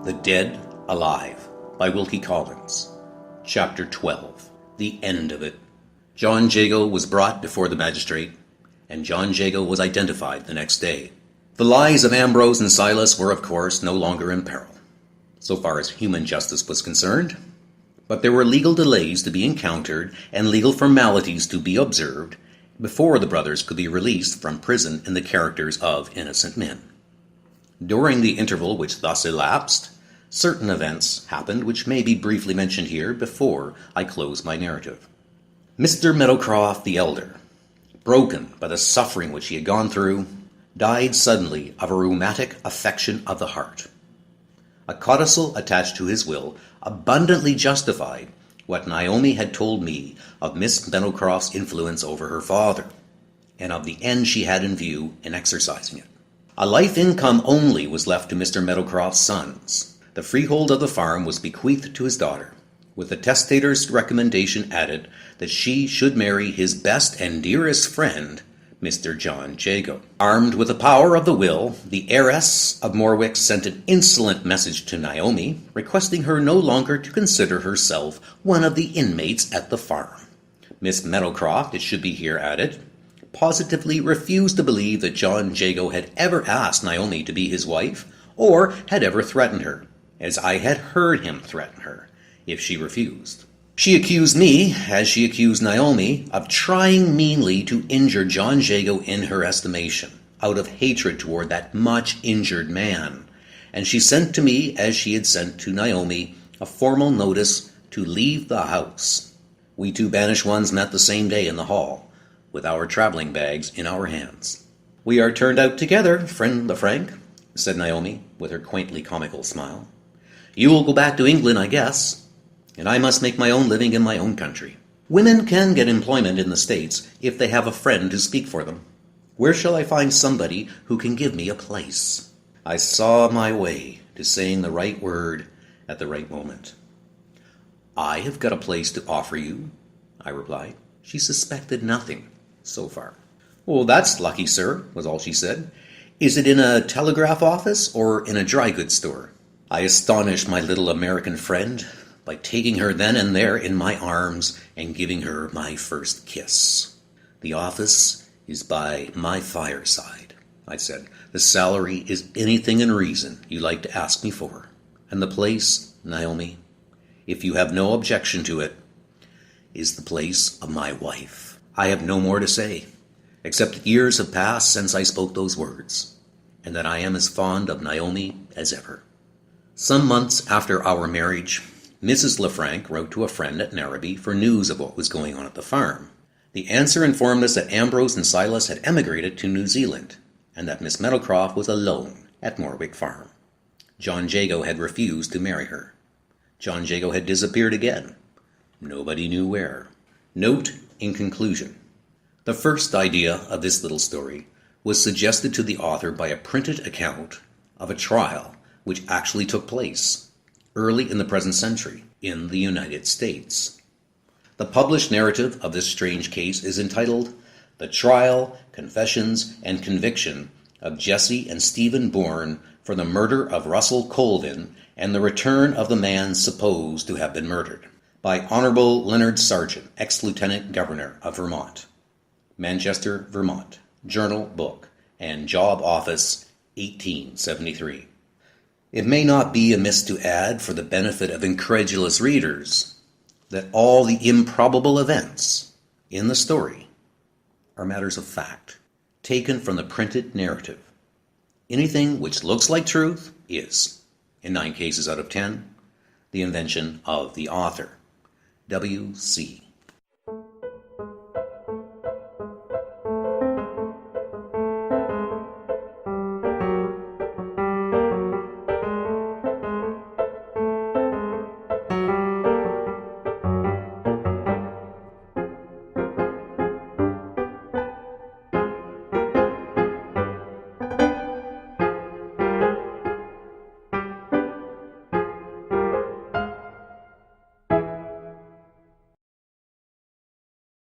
The Dead Alive by Wilkie Collins. Chapter 12. The End of It. John Jago was brought before the magistrate, and John Jago was identified the next day. The lives of Ambrose and Silas were, of course, no longer in peril, so far as human justice was concerned, but there were legal delays to be encountered and legal formalities to be observed before the brothers could be released from prison in the characters of innocent men. During the interval which thus elapsed, certain events happened which may be briefly mentioned here before I close my narrative. Mr. Meadowcroft the elder, broken by the suffering which he had gone through, died suddenly of a rheumatic affection of the heart. A codicil attached to his will abundantly justified what Naomi had told me of Miss Meadowcroft's influence over her father, and of the end she had in view in exercising it. A life income only was left to Mr. Meadowcroft's sons. The freehold of the farm was bequeathed to his daughter, with the testator's recommendation added that she should marry his best and dearest friend, Mr. John Jago. Armed with the power of the will, the heiress of Morwick sent an insolent message to Naomi, requesting her no longer to consider herself one of the inmates at the farm. Miss Meadowcroft, it should be here added, positively refused to believe that John Jago had ever asked Naomi to be his wife, or had ever threatened her, as I had heard him threaten her, if she refused. She accused me, as she accused Naomi, of trying meanly to injure John Jago in her estimation, out of hatred toward that much injured man, and she sent to me, as she had sent to Naomi, a formal notice to leave the house. We two banished ones met the same day in the hall, with our traveling bags in our hands. "We are turned out together, friend Lefranc," said Naomi, with her quaintly comical smile. "You will go back to England, I guess, and I must make my own living in my own country. Women can get employment in the States if they have a friend to speak for them. Where shall I find somebody who can give me a place?" I saw my way to saying the right word at the right moment. "I have got a place to offer you," I replied. She suspected nothing so far. "Oh, that's lucky, sir," was all she said. "Is it in a telegraph office or in a dry goods store?" I astonished my little American friend by taking her then and there in my arms and giving her my first kiss. "The office is by my fireside," I said. "The salary is anything in reason you like to ask me for. And the place, Naomi, if you have no objection to it, is the place of my wife." I have no more to say, except that years have passed since I spoke those words, and that I am as fond of Naomi as ever. Some months after our marriage, Mrs. Lefranc wrote to a friend at Narrabee for news of what was going on at the farm. The answer informed us that Ambrose and Silas had emigrated to New Zealand, and that Miss Meadowcroft was alone at Morwick Farm. John Jago had refused to marry her. John Jago had disappeared again. Nobody knew where. Note in conclusion: the first idea of this little story was suggested to the author by a printed account of a trial which actually took place early in the present century in the United States. The published narrative of this strange case is entitled "The Trial, Confessions, and Conviction of Jesse and Stephen Bourne for the Murder of Russell Colvin and the Return of the Man Supposed to have been Murdered," by Honorable Leonard Sargent, ex-Lieutenant Governor of Vermont. Manchester, Vermont, Journal Book and Job Office, 1873. It may not be amiss to add, for the benefit of incredulous readers, that all the improbable events in the story are matters of fact, taken from the printed narrative. Anything which looks like truth is, in 9 cases out of 10, the invention of the author. W.C.